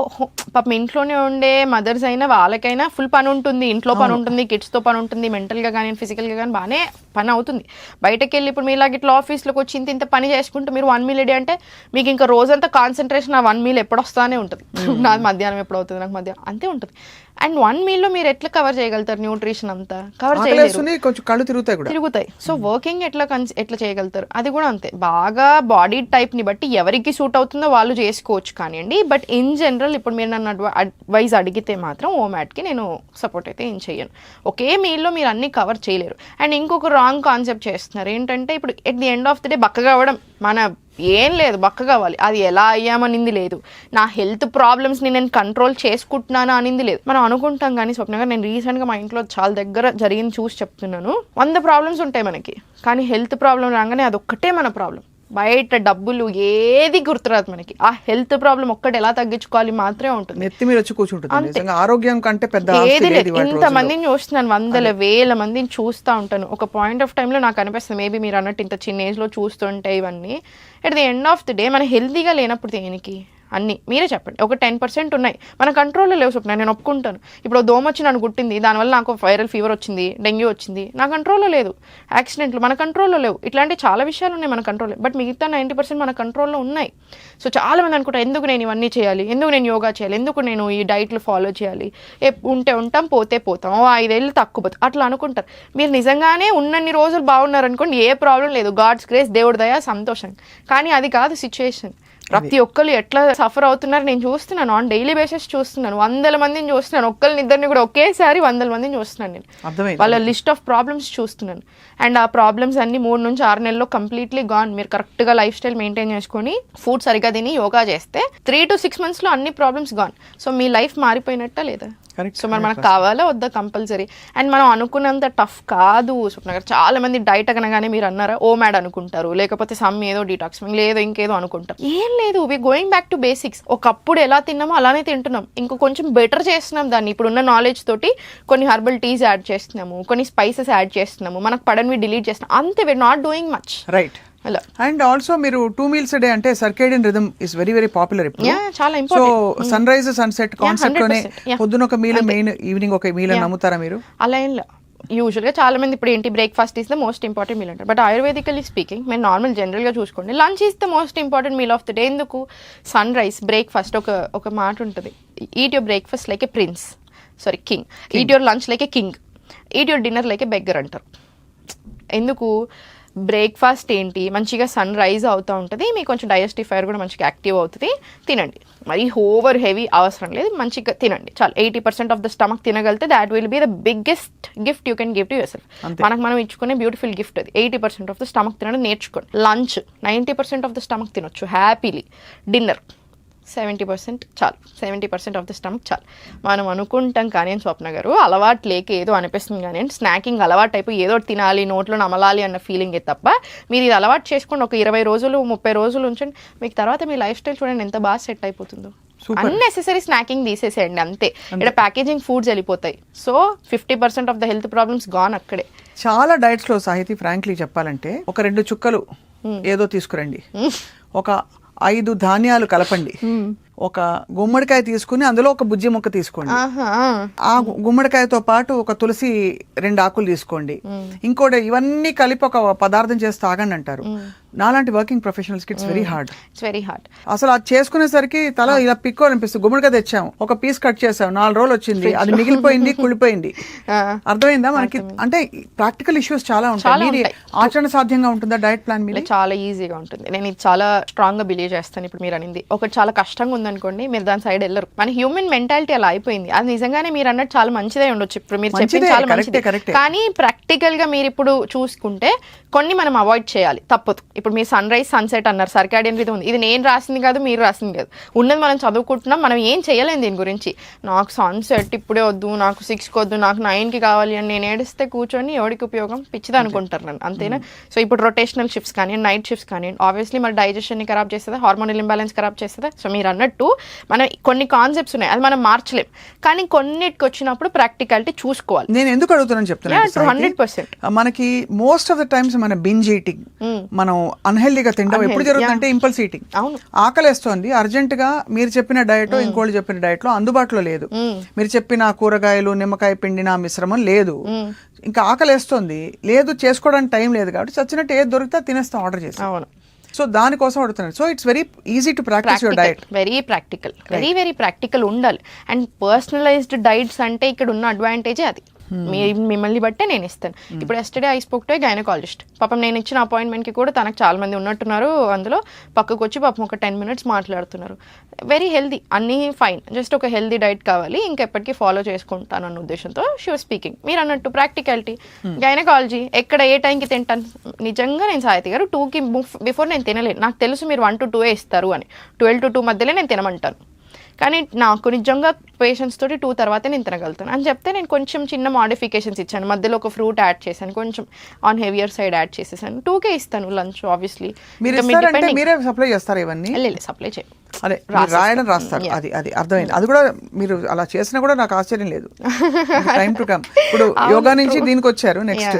పాపం ఇంట్లోనే ఉండే మదర్స్ అయినా వాళ్ళకైనా ఫుల్ పని ఉంటుంది, ఇంట్లో పని ఉంటుంది, కిడ్స్తో పని ఉంటుంది, మెంటల్గా కానీ ఫిజికల్గా కానీ బాగానే పని అవుతుంది. బయటకు వెళ్ళి ఇప్పుడు మీలాగ ఇట్లా ఆఫీస్లోకి వచ్చి ఇంత పని చేసుకుంటూ మీరు 1 meal a day అంటే మీకు ఇంకా రోజంతా కాన్సన్ట్రేషన్ ఆ 1 meal ఎప్పుడు వస్తానే ఉంటుంది. నాది మధ్యాహ్నం ఎప్పుడు అవుతుంది, నాకు మధ్యాహ్నం అంతే ఉంటుంది. అండ్ 1 meal లో మీరు ఎట్లా కవర్ చేయగలుగుతారు? న్యూట్రిషన్ అంతా కవర్ చేయలేరు, కొంచెం కళ్ళు తిరుగుతాయి. సో వర్కింగ్ ఎట్లా చేయగలుగుతారు? అది కూడా అంతే. బాగా బాడీ టైప్ ని బట్టి ఎవరికి సూట్ అవుతుందో వాళ్ళు చేసుకోవచ్చు కానివ్వండి. బట్ ఇన్ జనరల్ ఇప్పుడు మీరు నన్ను అడ్వైజ్ అడిగితే మాత్రం ఓమాట్కి నేను సపోర్ట్ అయితే ఏం చెయ్యను. ఒకే మీల్లో మీరు అన్ని కవర్ చేయలేరు. అండ్ ఇంకొక రాంగ్ కాన్సెప్ట్ చేస్తున్నారు ఏంటంటే ఇప్పుడు at the end of the day బక్కగా అవ్వడం మన ఏం లేదు, బక్క కావాలి అది ఎలా అయ్యామనింది లేదు, నా హెల్త్ ప్రాబ్లమ్స్ని నేను కంట్రోల్ చేసుకుంటున్నాను అనింది లేదు. మనం అనుకుంటాం కానీ స్వప్న గారు, నేను రీసెంట్గా మా ఇంట్లో చాలా దగ్గర జరిగింది చూసి చెప్తున్నాను. 100 ప్రాబ్లమ్స్ ఉంటాయి మనకి, కానీ హెల్త్ ప్రాబ్లం రాగానే అదొక్కటే మన ప్రాబ్లం. బయట డబ్బులు ఏది గుర్తురాదు మనకి. ఆ హెల్త్ ప్రాబ్లం ఒక్కటి ఎలా తగ్గించుకోవాలి మాత్రమే ఉంటుంది. నెత్తి మీద వచ్చి కూర్చుంటుంది. ఆరోగ్యం కంటే పెద్ద ఏది లేదు. ఇంత మందిని చూస్తున్నాను, 100,000 మందిని చూస్తూ ఉంటాను. ఒక పాయింట్ ఆఫ్ టైంలో నాకు అనిపిస్తుంది మేబీ మీరు అన్నట్టు ఇంత చిన్న ఏజ్లో చూస్తుంటే ఇవన్నీ at the end of the day మన హెల్తీగా లేనప్పుడు దేనికి అన్నీ మీరే చెప్పండి. ఒక 10% ఉన్నాయి మన కంట్రోల్లో లేవు స్వప్న, నేను ఒప్పుకుంటాను. ఇప్పుడు దోమ వచ్చి నన్ను గుట్టింది, దానివల్ల నాకు వైరల్ ఫీవర్ వచ్చింది, డెంగ్యూ వచ్చింది, నా కంట్రోల్లో లేదు. యాక్సిడెంట్లు మన కంట్రోల్లో లేవు. ఇట్లాంటి చాలా విషయాలు ఉన్నాయి మన కంట్రోల్లో. బట్ మిగతా 90% మన కంట్రోల్లో ఉన్నాయి. సో చాలా మంది అనుకుంటారు ఎందుకు నేను ఇవన్నీ చేయాలి, ఎందుకు నేను యోగా చేయాలి, ఎందుకు నేను ఈ డైట్లు ఫాలో చేయాలి, ఉంటే ఉంటాం పోతే పోతాం, 5 ఏళ్ళు తక్కువ పోతాం అట్లా అనుకుంటారు. మీరు నిజంగానే ఉన్నన్ని రోజులు బాగున్నారు అనుకోండి, ఏ ప్రాబ్లం లేదు, గాడ్స్ గ్రేస్, దేవుడి దయ, సంతోషం. కానీ అది కాదు సిచ్యుయేషన్. ప్రతి ఒక్కరు ఎట్లా సఫర్ అవుతున్నారు నేను చూస్తున్నాను, ఆన్ డైలీ బేసిస్ చూస్తున్నాను, 100 మందిని చూస్తున్నాను, ఒక్కరినిద్దరిని కూడా ఒకేసారి 100 మందిని చూస్తున్నాను నేను. అర్థమైంది. వాళ్ళ లిస్ట్ ఆఫ్ ప్రాబ్లమ్స్ చూస్తున్నాను. అండ్ ఆ ప్రాబ్లమ్స్ అన్ని 3 నుంచి 6 నెలల్లో కంప్లీట్లీ గాన్. మీరు కరెక్ట్గా లైఫ్ స్టైల్ మెయింటైన్ చేసుకొని ఫుడ్ సరిగా తిని యోగా చేస్తే 3 to 6 monthsలో అన్ని ప్రాబ్లమ్స్ గాన్. సో మీ లైఫ్ మారిపోయినట్టా లేదా? Correct. సో మరి మనకు కావాలా వద్దా? కంపల్సరీ. అండ్ మనం అనుకున్నంత టఫ్ కాదు స్వప్న గారు. చాలా మంది డైట్ అనగానే మీరు అన్నారా ఓ మ్యాడ్ అనుకుంటారు, లేకపోతే సమ్ ఏదో డీటాక్సింగ్ లేదో ఇంకేదో అనుకుంటారు. ఏం లేదు, we going back to basics. ఒకప్పుడు ఎలా తిన్నామో అలానే తింటున్నాం, ఇంకో కొంచెం బెటర్ చేస్తున్నాం దాన్ని. ఇప్పుడున్న నాలెడ్జ్ తోటి కొన్ని హర్బల్ టీస్ యాడ్ చేస్తున్నాము, కొన్ని స్పైసెస్ యాడ్ చేస్తున్నాము, మనకు పడనివి డిలీట్ చేస్తున్నాం, అంతే. We're not doing much. Right. అలా. అండ్ ఆల్సో మీరు 2 meals a day అంటే circadian rhythm is very very popular ఇప్పుడు. చాలా so important. Sunrise sunset concept లోనే 100%. పొద్దున ఒక మీల్ మెయిన్, ఈవినింగ్ ఒక మీల్ నమ్ముతారా మీరు? అలా ఏం లే. యూజువల్గా చాలా మంది ఇప్పుడు ఏంటి breakfast is the most important meal అంటారు. బట్ ఆయుర్వేదికలీ స్పీకింగ్ మీరు నార్మల్ జనరల్గా చూసుకోండి, lunch is the most important meal of the day. ఎందుకు? సన్ రైజ్ బ్రేక్ఫాస్ట్ ఒక మాట ఉంటుంది, eat your breakfast like A prince, sorry king, eat your lunch like a king, eat your dinner like A beggar అంటారు. ఎందుకు? Breakfast ఏంటి, మంచిగా sun rise అవుతూ ఉంటుంది, మీకు కొంచెం డైజెస్టిఫైర్ కూడా మంచిగా యాక్టివ్ అవుతుంది, తినండి. మరి ఓవర్ హెవీ అవసరం లేదు, మంచిగా తినండి చాలు. 80% ఆఫ్ ద స్టమక్ తినగలితే that will be the biggest gift you can give to yourself. మనకు మనం ఇచ్చుకునే బ్యూటిఫుల్ గిఫ్ట్ అది. 80% ఆఫ్ ద స్టమక్ తినడం నేర్చుకోండి. లంచ్ 90% ఆఫ్ ద స్టమక్ తినొచ్చు హ్యాపీలీ. డిన్నర్ 70% చాలు, 70% ఆఫ్ ద స్టమక్ చాలు. మనం అనుకుంటాం కానీ స్వప్న గారు అలవాటు లేక ఏదో అనిపిస్తుంది కానీ స్నాకింగ్ అలవాటు అయిపోయి ఏదో తినాలి నోట్లో నమలాలి అన్న ఫీలింగే తప్ప, మీరు ఇది అలవాటు చేసుకోండి ఒక 20 రోజులు 30 రోజులు ఉంచండి, మీకు తర్వాత మీ లైఫ్ స్టైల్ చూడండి ఎంత బాగా సెట్ అయిపోతుందో. అన్నెసెసరీ స్నాకింగ్ తీసేసేయండి అంతే. ఇక్కడ ప్యాకేజింగ్ ఫుడ్స్ వెళ్ళిపోతాయి. So 50% of the health problems gone అక్కడే. చాలా డైట్స్ లో సాహితీ ఫ్రాంక్లీ చెప్పాలంటే ఒక 2 చుక్కలు ఏదో తీసుకురండి, ఒక 5 ధాన్యాలు కలపండి, ఒక గుమ్మడికాయ తీసుకుని అందులో ఒక బుజ్జి ముక్క తీసుకోండి, ఆ గుమ్మడికాయతో పాటు ఒక తులసి 2 ఆకులు తీసుకోండి, ఇంకోటి ఇవన్నీ కలిపి ఒక పదార్థం చేసి తాగండి అంటారు. నాలాంటి వర్కింగ్ ప్రొఫెషనల్స్ కి it's very hard. It's very hard. అసలు అది చేసుకునేసరికి తల ఇలా పిక్కోవాలనిపిస్తుంది. గుమ్మడికాయ తెచ్చాం, ఒక పీస్ కట్ చేసాం, 4 రోజులు వచ్చింది, అది మిగిలిపోయింది, కుళ్ళిపోయింది. అర్థమైందా మనకి? అంటే ప్రాక్టికల్ ఇష్యూస్ చాలా ఉంటాయి. ఆచరణ సాధ్యంగా ఉంటుందా డైట్ ప్లాన్ మీద? చాలా ఈజీగా ఉంటుంది. నేను ఇది చాలా స్ట్రాంగ్ గా బిలీవ్ చేస్తాను. ఇప్పుడు మీరు అనింది ఒకటి చాలా కష్టంగా ఉందనుకోండి, మీరు దాని సైడ్ వెళ్ళరు. మన హ్యూమన్ మెంటాలిటీ అలా అయిపోయింది. అది నిజంగానే మీరు అన్నట్టు చాలా మంచిదే ఉండొచ్చు, ఇప్పుడు మీరు చెప్పింది చాలా మంచిదే. కానీ ప్రాక్టికల్ గా మీరు ఇప్పుడు చూసుకుంటే కొన్ని మనం అవాయిడ్ చేయాలి, తప్పదు. ఇప్పుడు మీరు సన్ రైజ్ సన్సెట్ అన్నారు, సర్కాడియన్ రిథమ్ ఉంది, ఇది నేను రాసింది కాదు, మీరు రాసింది కాదు, ఉన్నది మనం చదువుకుంటున్నాం, మనం ఏం చేయలేము దీని గురించి. నాకు సన్సెట్ ఇప్పుడే వద్దు, నాకు 6కి వద్దు, నాకు 9కి కావాలి అని నేను ఏడిస్తే కూర్చొని ఎవరికి ఉపయోగం? పిచ్చిది అనుకుంటారు నన్ను, అంతేనా? సో ఇప్పుడు రొటేషనల్ షిఫ్ట్స్ కానివ్వండి, నైట్ షిఫ్ట్స్ కానివ్వండి, ఆబ్వియస్లీ మన డైజెషన్ని ఖరాబ్ చేస్తుందా, హార్మోనల్ ఇంబ్యాలెన్స్ ఖరాబ్ చేస్తుందా? సో మీరు అన్నట్టు మనం కొన్ని కాన్సెప్ట్స్ ఉన్నాయి, అది మనం మార్చలేం, కానీ కొన్నిటికి వచ్చినప్పుడు ప్రాక్టికాలిటీ చూసుకోవాలి. నేను ఎందుకు అడుగుతున్నాను చెప్తున్నాను, 100% మనకి మోస్ట్ ఆఫ్ ద టైమ్స్ మన బింజ్ ఈటింగ్, మనం అన్హెల్దీగా తినడం ఎప్పుడు జరుగుతుందంటే ఇంపల్స్ ఈటింగ్. ఆకలేస్తోంది, అర్జెంట్ గా మీరు చెప్పిన డయట్ ఇంకోళ్ళు చెప్పిన డయట్ లో అందుబాటులో లేదు, మీరు చెప్పిన కూరగాయలు నిమ్మకాయ పిండిన మిశ్రమం లేదు, ఇంకా ఆకలేస్తోంది లేదు, చేసుకోవడానికి టైం లేదు, కాబట్టి చచ్చినట్టు ఏది దొరికితే తినేస్తాం ఆర్డర్ చేసి. సో దానికోసం అడుగుతున్నాను. So it's very easy to practice your diet. Very practical, very practical ఉండాలి. అండ్ పర్సనలైజ్డ్ డైట్స్ అంటే ఇక్కడ ఉన్న అడ్వాంటేజే అది. మిమ్మల్ని బట్టే నేను ఇస్తాను. ఇప్పుడు yesterday I spoke to A gynaecologist. పాపం నేను ఇచ్చిన అపాయింట్మెంట్కి కూడా తనకు చాలా మంది ఉన్నట్టున్నారు, అందులో పక్కకు వచ్చి పాపం ఒక 10 minutes మాట్లాడుతున్నారు. వెరీ హెల్దీ, అన్నీ ఫైన్, జస్ట్ ఒక హెల్దీ డైట్ కావాలి, ఇంకెప్పటికీ ఫాలో చేసుకుంటాను అన్న ఉద్దేశంతో షీ వాజ్ స్పీకింగ్. మీరు అన్నట్టు ప్రాక్టికాలిటీ, గైనకాలజీ ఎక్కడ ఏ టైంకి తింటాను. నిజంగా నేను సాహితి గారు 2కి బిఫోర్ నేను తినలేను, నాకు తెలుసు మీరు 1 to 2 ఇస్తారు అని, 12 to 2 మధ్యలో నేను తినమంటాను. కానీ నాకు నిజంగా పేషెంట్స్ తోటి 2 తర్వాతే నేను తినగలుగుతాను అని చెప్తే నేను కొంచెం చిన్న మాడిఫికేషన్స్ ఇచ్చాను, మధ్యలో ఒక ఫ్రూట్ యాడ్ చేశాను, కొంచెం ఆన్ హెవియర్ సైడ్ యాడ్ చేసేసాను. 2కే ఇస్తాను లంచ్. ఆబ్వియస్లీ మీరే సప్లై చేస్తారు ఇవన్నీ? సప్లై చేయ, అదే రాయడం రాస్తారు, అది అది అర్థమైంది. అది కూడా మీరు అలా చేసినా కూడా నాకు ఆశ్చర్యం లేదు. Time to come. ఇప్పుడు యోగా నుంచి దీనికి వచ్చారు next.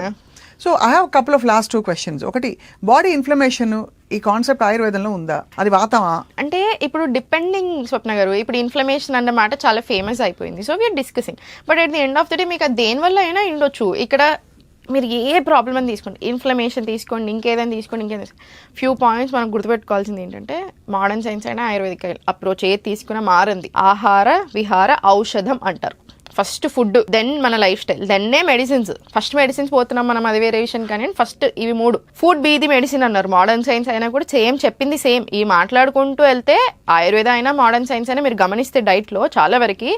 So I have couple of last 2 questions. ఒకటి, బాడీ ఇన్ఫ్లమేషన్ ఈ కాన్సెప్ట్ ఆయుర్వేదంలో ఉందా? అది వాతమా? అంటే ఇప్పుడు డిపెండింగ్ స్వప్న గారు, ఇప్పుడు ఇన్ఫ్లమేషన్ అన్న మాట చాలా ఫేమస్ అయిపోయింది. So we're discussing, but at the end of the day మీకు అది దేనివల్ల అయినా ఉండొచ్చు. ఇక్కడ మీరు ఏ ప్రాబ్లమ్ అని తీసుకోండి, ఇన్ఫ్లమేషన్ తీసుకోండి, ఇంకేదైనా తీసుకోండి, ఫ్యూ పాయింట్స్ మనం గుర్తుపెట్టుకోవాల్సింది ఏంటంటే, మోడర్న్ సైన్స్ అయినా ఆయుర్వేదిక్ అప్రోచ్ ఏది తీసుకున్నా మారింది. ఆహార విహార ఔషధం అంటారు. ఫస్ట్ ఫుడ్, దెన్ మన లైఫ్ స్టైల్, దెన్నే మెడిసిన్స్. ఫస్ట్ మెడిసిన్స్ పోతున్నాం మనం, అది వేరే విషయం. కానీ ఫస్ట్ ఇవి 3. ఫుడ్ బీ ది మెడిసిన్ అన్నారు. మోడర్న్ సైన్స్ అయినా కూడా సేమ్ చెప్పింది సేమ్. ఈ మాట్లాడుకుంటూ వెళ్తే ఆయుర్వేద అయినా మోడర్న్ సైన్స్ అయినా మీరు గమనిస్తే డైట్లో చాలా వరకు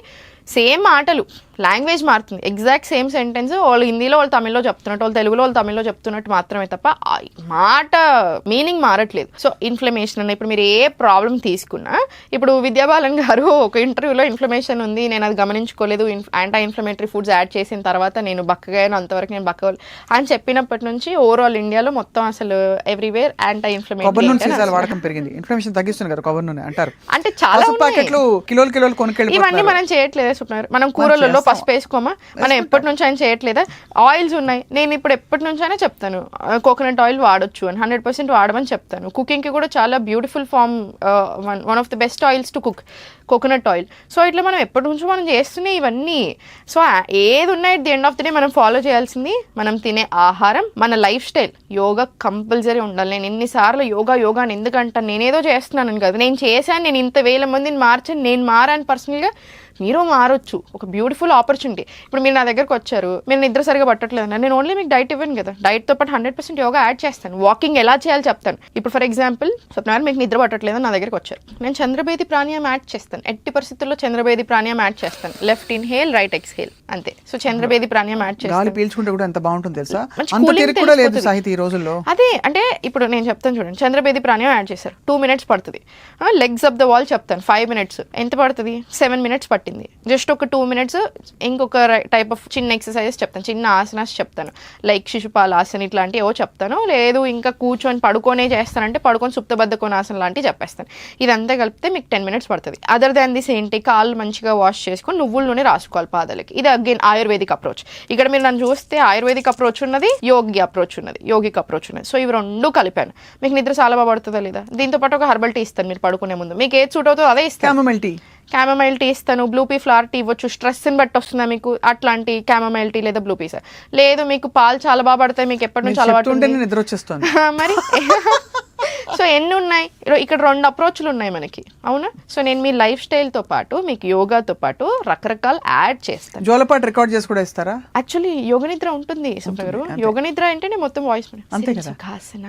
సేమ్ మాటలు, లాంగ్వేజ్ మారుతుంది. ఎగ్జాక్ట్ సేమ్ సెంటెన్స్ వాళ్ళు హిందీలో వాళ్ళు తమిళ్లో చెప్తున్నట్టు, వాళ్ళు తెలుగులో వాళ్ళు తమిళ్లో చెప్తున్నట్టు మాత్రమే తప్ప మాట మీనింగ్ మారట్లేదు. సో ఇన్ఫ్లమేషన్ అన్న, ఇప్పుడు మీరు ఏ ప్రాబ్లం తీసుకున్నా, ఇప్పుడు విద్యాబాలన్ గారు ఒక ఇంటర్వ్యూలో ఇన్ఫ్లమేషన్ ఉంది, నేను అది గమనించుకోలేదు, యాంటీ ఇన్ఫ్లమేటరీ ఫుడ్స్ యాడ్ చేసిన తర్వాత నేను బక్కగాను, అంతవరకు నేను బక్క అని చెప్పినప్పటి నుంచి ఓవరాల్ ఇండియాలో మొత్తం అసలు ఎవ్రీవేర్ యాంటీ ఇన్ఫ్లమేటరీ వాడకం పెరిగింది. ఇన్ఫ్లమేషన్ తగ్గిస్తుంది కదా కొబ్బరి నూనె అంటారు. అంటే చాలా ప్యాకెట్లు కిలోలు కొనుక్కెళ్ళి ఇవన్నీ మనం చేయట్లేదు. మనం కూరలలో పసుపు వేసుకోమా, మనం ఎప్పటి నుంచి అయినా చేయట్లేదా? ఆయిల్స్ ఉన్నాయి, నేను ఇప్పుడు ఎప్పటి నుంచి అయినా చెప్తాను కోకోనట్ ఆయిల్ వాడొచ్చు అని, 100% వాడమని చెప్తాను. కుకింగ్కి కూడా చాలా beautiful form, one of the best oils to cook, coconut oil. So ఇట్లా మనం ఎప్పటి నుంచో మనం చేస్తున్నాయి ఇవన్నీ. సో ఏది ఉన్నాయి the end of the day మనం ఫాలో చేయాల్సింది మనం తినే ఆహారం, మన లైఫ్ స్టైల్. యోగా కంపల్సరీ ఉండాలి. నేను ఎన్నిసార్లు యోగా అని ఎందుకంటాను, నేనేదో చేస్తున్నాను కదా, నేను చేశాను, నేను ఇంత వేల మందిని మార్చాను, నేను మారాను పర్సనల్గా, మీరు మారొచ్చు. ఒక బ్యూటిఫుల్ ఆపర్చునిటీ. ఇప్పుడు మీరు నా దగ్గరకు వచ్చారు, మీరు నిద్ర సరిగా పట్టట్లేదన్నా, నేను ఓన్లీ మీకు డైట్ ఇవ్వను కదా, డైట్తో పాటు 100% యోగా యాడ్ చేస్తాను. వాకింగ్ ఎలా చేయాలో చెప్తాను. ఇప్పుడు ఫర్ ఎగ్జాంపుల్ స్వప్నారాయణ మీకు నిద్ర పట్టట్లేదని నా దగ్గరకు వచ్చారు, నేను చంద్రభేది ప్రాణాయామం యాడ్ చేస్తాను. ఎట్టి పరిస్థితుల్లో చంద్రభేది ప్రాణాయామం యాడ్ చేస్తాను. లెఫ్ట్ ఇన్హేల్, రైట్ ఎక్స్హేల్, అంతే. సో చంద్రభేది ప్రాణాయామం యాడ్ చేస్తాను. గాలి పీల్చుకుంటే కూడా ఎంత బాగుంటుంది తెలుసా, అంత తిరిగి కూడా లేదు సాహితీ ఈ రోజుల్లో. అదే అంటే ఇప్పుడు నేను చెప్తాను చూడండి, చంద్రభేది ప్రాణాయామం యాడ్ చేశారు, 2 minutes పడుతుంది. లెగ్స్ ఆఫ్ ద వాల్ చెప్తాను, 5 minutes. ఎంత పడుతుంది? 7 minutes పట్టింది. జస్ట్ ఒక 2 minutes ఇంకొక టైప్ ఆఫ్ చిన్న ఎక్సర్సైజెస్ చెప్తాను, చిన్న ఆసనాస్ చెప్తాను, లైక్ శిశుపాలాసన ఇట్లాంటివి ఏవో చెప్తాను. లేదు ఇంకా కూర్చొని పడుకొనే చేస్తానంటే పడుకొని సుప్తబద్ధకోణాసన లాంటివి చెప్పేస్తాను. ఇదంతా కలిపితే మీకు 10 minutes పడుతుంది. అదర్ దాన్ దిస్ ఏంటి, కాళ్ళు మంచిగా వాష్ చేసుకొని నువ్వుల నూనె రాసుకోవాలి పాదాలకి. ఇది అగైన్ ఆయుర్వేదిక్ అప్రోచ్. ఇక్కడ మీరు నన్ను చూస్తే ఆయుర్వేదిక్ అప్రోచ్ ఉన్నది, యోగిక్ అప్రోచ్ ఉన్నది. సో ఇవి 2 కలిపాను. మీకు నిద్ర చాలా బాగా పడుతుందా లేదా? దీంతో పాటు ఒక హెర్బల్ టీ ఇస్తాను మీరు పడుకునే ముందు, మీకు ఏది సూట్ అవుతుందో అదే ఇస్తాను. క్యామమైల్ టీ ఇస్తాను, బ్లూ పీ ఫ్లవర్ టీ ఇవ్వచ్చు. స్ట్రెస్ని బట్టి వస్తుందా మీకు, అట్లాంటి క్యామమైల్ టీ లేదా బ్లూ పీస్. లేదు మీకు పాలు చాలా బాగా పడతాయి, మీకు ఎప్పటి నుంచి అలవాటు నిద్ర వచ్చేస్తుంది మరి. సో ఎన్ని ఉన్నాయి ఇక్కడ, 2 అప్రోచ్లు ఉన్నాయి మనకి, అవునా? సో నేను మీ లైఫ్ స్టైల్తో పాటు మీకు యోగాతో పాటు రకరకాల యాడ్ చేస్తాను. జోలపాటు రికార్డ్ చేసి కూడా ఇస్తారా? యాక్చువల్లీ యోగ నిద్ర ఉంటుంది సుప్ర గారు. యోగ నిద్ర అంటేనే మొత్తం voice Sukhasana,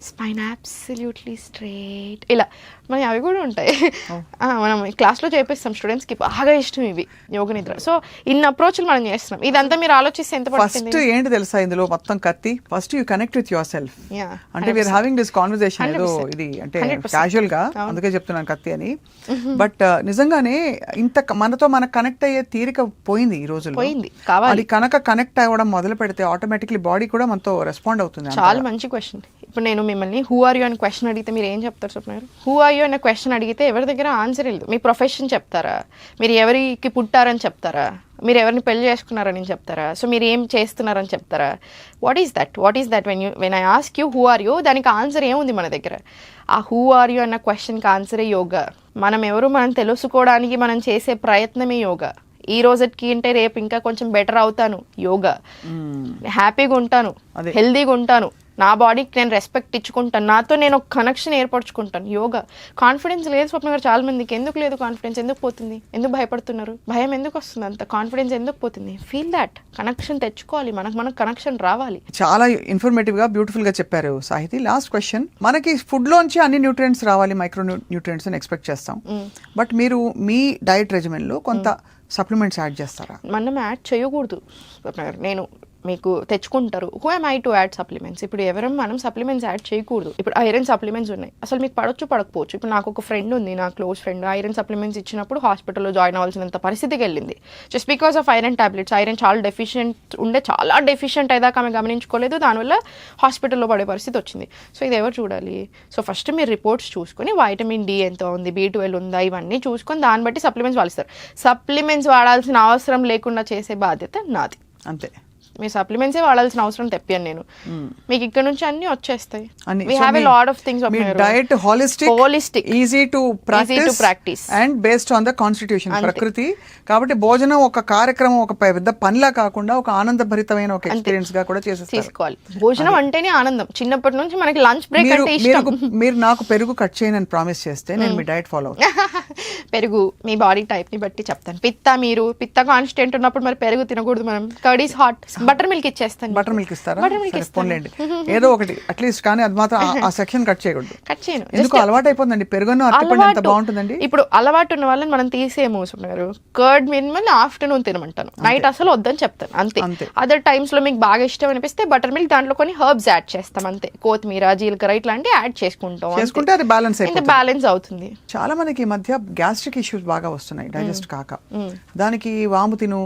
spine absolutely straight, ఇలా మరి అవి కూడా ఉంటాయి. మనం క్లాస్లో చేపిస్తాం స్టూడెంట్స్కి, బాగా ఇష్టం ఇవి యోగ నిద్ర. సో ఇన్ని అప్రోచ్లు మనం చేస్తున్నాం. ఇదంతా మీరు ఆలోచిస్తే ఎంత పడుతుంది? ఫస్ట్ ఏంటి తెలుసా ఇందులో మొత్తం కత్తి, first you connect with your self. అంటే వీఆర్ హ్యావింగ్ దిస్ కాన్వర్సేషన్ ఏదో ఇది అంటే క్యాజువల్ గా, అందుకే చెప్తున్నాను కత్తి అని. బట్ నిజంగానే ఇంత మనతో మనకు కనెక్ట్ అయ్యే తీరిక పోయింది ఈ రోజుల్లో. అది కనుక కనెక్ట్ అవ్వడం మొదలు పెడితే ఆటోమేటిక్లీ బాడీ కూడా మనతో రెస్పాండ్ అవుతుంది. చాలా మంచి క్వశ్చన్. ఇప్పుడు నేను మిమ్మల్ని హూ ఆర్ యూ అని క్వశ్చన్ అడిగితే మీరు ఏం చెప్తారు చెప్పినారు? హూ ఆర్ యూ అనే క్వశ్చన్ అడిగితే ఎవరి దగ్గర ఆన్సర్ లేదు. మీ ప్రొఫెషన్ చెప్తారా, మీరు ఎవరికి పుట్టారని చెప్తారా, మీరు ఎవరిని పెళ్లి చేసుకున్నారని చెప్తారా, సో మీరు ఏం చేస్తున్నారని చెప్తారా? What is that when I ask you who are you, దానికి ఆన్సర్ ఏముంది మన దగ్గర? ఆ హూ ఆర్ యూ అన్న క్వశ్చన్కి ఆన్సరే యోగా. మనం ఎవరు మనం తెలుసుకోవడానికి మనం చేసే ప్రయత్నమే యోగా. ఈ రోజుకి అంటే రేపు ఇంకా కొంచెం బెటర్ అవుతాను, యోగా. హ్యాపీగా ఉంటాను, హెల్దీగా ఉంటాను, నా బాడీకి నేను రెస్పెక్ట్ ఇచ్చుకుంటాను, నాతో నేను ఒక కనెక్షన్ ఏర్పరచుకుంటాను, యోగా. కాన్ఫిడెన్స్ లేదు స్వప్న గారు చాలా మందికి. ఎందుకు లేదు కాన్ఫిడెన్స్? ఎందుకు పోతుంది? ఎందుకు భయపడుతున్నారు? భయం ఎందుకు వస్తుంది? అంత కాన్ఫిడెన్స్ ఎందుకు పోతుంది? ఫీల్ దాట్ కనెక్షన్ తెచ్చుకోవాలి, మనకు కనెక్షన్ రావాలి. చాలా ఇన్ఫర్మేటివ్ గా బ్యూటిఫుల్ గా చెప్పారు సాహితి. లాస్ట్ క్వశ్చన్, మనకి ఫుడ్ లోంచి అన్ని న్యూట్రియంట్స్ రావాలి, మైక్రో న్యూట్రియంట్స్ అని ఎక్స్పెక్ట్ చేస్తాం. బట్ మీరు మీ డైట్ రెజిమెన్ లో కొంత సప్లిమెంట్స్ యాడ్ చేస్తారా? మనం యాడ్ చేయకూడదు స్వప్న గారు. నేను మీకు తెచ్చుకుంటారు, who M I to add supplements? ఇప్పుడు ఎవరం మనం సప్లిమెంట్స్ యాడ్ చేయకూడదు. ఇప్పుడు ఐరన్ సప్లిమెంట్స్ ఉన్నాయి, అసలు మీకు పడొచ్చు పడకపోవచ్చు. ఇప్పుడు నాకు ఒక ఫ్రెండ్ ఉంది, నా క్లోజ్ ఫ్రెండ్, ఐరన్ సప్లిమెంట్స్ ఇచ్చినప్పుడు హాస్పిటల్లో జాయిన్ అవ్వాల్సినంత పరిస్థితికి వెళ్ళింది, just because of iron tablets. Iron చాలా డెఫిషియెంట్ అయ్యాక ఆమె గమనించుకోలేదు, దానివల్ల హాస్పిటల్లో పడే పరిస్థితి వచ్చింది. సో ఇది ఎవరు చూడాలి? సో ఫస్ట్ మీరు రిపోర్ట్స్ చూసుకొని వైటమిన్ డి ఎంత ఉంది, B12 ఉందా, ఇవన్నీ చూసుకొని దాన్ని బట్టి సప్లిమెంట్స్ వాడిస్తారు. సప్లిమెంట్స్ వాడాల్సిన అవసరం లేకుండా చేసే బాధ్యత నాది, అంతే. మీ సప్లిమెంట్సే వాడాల్సిన అవసరం తెప్పాను నేను. మీకు ఇక్కడ నుంచి అన్ని వచ్చేస్తాయి. అన్ని. We So have a me- lot of things me Swapna diet garu. holistic, Holistic. easy to practice and based on the constitution, అంతే. ప్రకృతి. కాబట్టి భోజనం ఒక కార్యక్రమం, ఒక పెద్ద పనిలా కాకుండా ఒక ఆనందభరితమైన ఒక ఎక్స్పీరియన్స్ గా కూడా చేసేస్తారు. తీసుకోవాలి. భోజనం అంటేనే ఆనందం. చిన్నప్పటి నుంచి మనకి లంచ్ బ్రేక్ అంటే ఇష్టం. మీరు నాకు పెరుగు కట్ చేయనని ప్రామిస్ చేస్తే నేను మీ డైట్ ఫాలో అవుతాను. పెరుగు మీ బాడీ టైప్ ని బట్టి చెప్తాను. మీరు పిత్త కాన్స్టెంట్ ఉన్నప్పుడు మరి పెరుగు తినకూడదు. మనం curd is hot, butter milk ఇచ్చేస్తాను. బటర్ మిల్క్ ఇస్తారా? బటర్ మిల్క్ సరే, ఇస్తాను. పోన్లేండి. ఏదో ఒకటి అట్లీస్ట్. కానీ అది మాత్రం ఆ సెక్షన్ కట్ చేయకూడదు. కట్ చేయను. ఎందుకు అలవాటు అయిపోతుందండి. పెరుగును అరటిపండు ఎంత బాగుంటుందండి. ఇప్పుడు అలవాటు ఉన్న వాళ్ళని మనం తీసేమో గారు. కర్డ్ మినిమల్ ఆఫ్టర్నూన్ తినమంటాను, నైట్ అసలు వద్దని చెప్తాను. అంతే. అదర్ టైమ్స్ లో మీకు బాగా ఇష్టం అనిపిస్తే బటర్ మిల్క్, దాంట్లో కొన్ని హర్బ్స్ యాడ్ చేస్తాం. అంతే. కొత్తిమీర, జీలకర్ర ఇట్లాంటివి యాడ్ చేసుకుంటే అది బ్యాలెన్స్ అయిపోతుంది. బ్యాలెన్స్ అవుతుంది. చాలా మందికి ఈ మధ్య గ్యాస్ట్రిక్ ఇష్యూస్ బాగా వస్తున్నాయి, డైజెస్ట్ కాక. దానికి వాము తిను,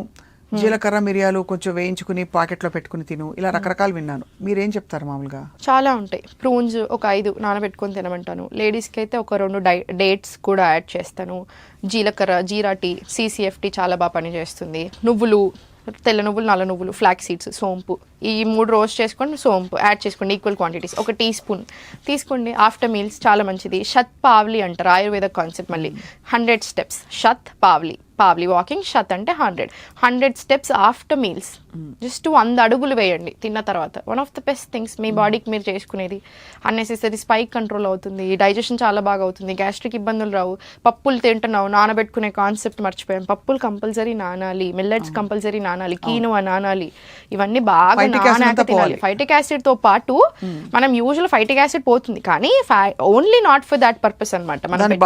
జీలకర్ర, మిరియాలు కొంచెం వేయించుకుని పాకెట్లో పెట్టుకుని తిను, ఇలా రకరకాలు విన్నాను. మీరేం చెప్తారు మామూలుగా? చాలా ఉంటాయి. ప్రూన్స్ ఒక 5 నానబెట్టుకొని తినమంటాను. లేడీస్కి అయితే ఒక 2 డేట్స్ కూడా యాడ్ చేస్తాను. జీలకర్ర, జీరా టీ, CCFT చాలా బాగా పనిచేస్తుంది. నువ్వులు, తెల్ల నువ్వులు, నల్ల నువ్వులు, ఫ్లాక్ సీడ్స్, సోంపు, ఈ 3 రోస్ట్ చేసుకొని సోంపు యాడ్ చేసుకోండి. ఈక్వల్ క్వాంటిటీస్, 1 టీ స్పూన్ తీసుకోండి. ఆఫ్టర్ మీల్స్ చాలా మంచిది. షత్ పావ్లీ అంటారు, ఆయుర్వేద కాన్సెప్ట్. మళ్ళీ 100 స్టెప్స్, షత్ పావ్లీ. వాకింగ్, షత్ అంటే 100 స్టెప్స్ ఆఫ్టర్ మీల్స్. జస్ట్ 100 అడుగులు వేయండి తిన్న తర్వాత. One of the best things మీ బాడీకి మీరు చేసుకునేది. అన్నెసెసరీ స్పైక్ కంట్రోల్ అవుతుంది, డైజెషన్ చాలా బాగా అవుతుంది, గ్యాస్ట్రిక్ ఇబ్బందులు రావు. పప్పులు తింటున్నావు, నానబెట్టుకునే కాన్సెప్ట్ మర్చిపోయాం. పప్పులు కంపల్సరీ నానాలి, మిల్లెట్స్ కంపల్సరీ నానాలి, కీనువా నానాలి. ఇవన్నీ బాగా నానాక తినాలి. ఫైటిక్ యాసిడ్ తో పాటు మనం యూజువల్ ఫైటిక్ యాసిడ్ పోతుంది, కానీ only not for that purpose అనమాట. మనం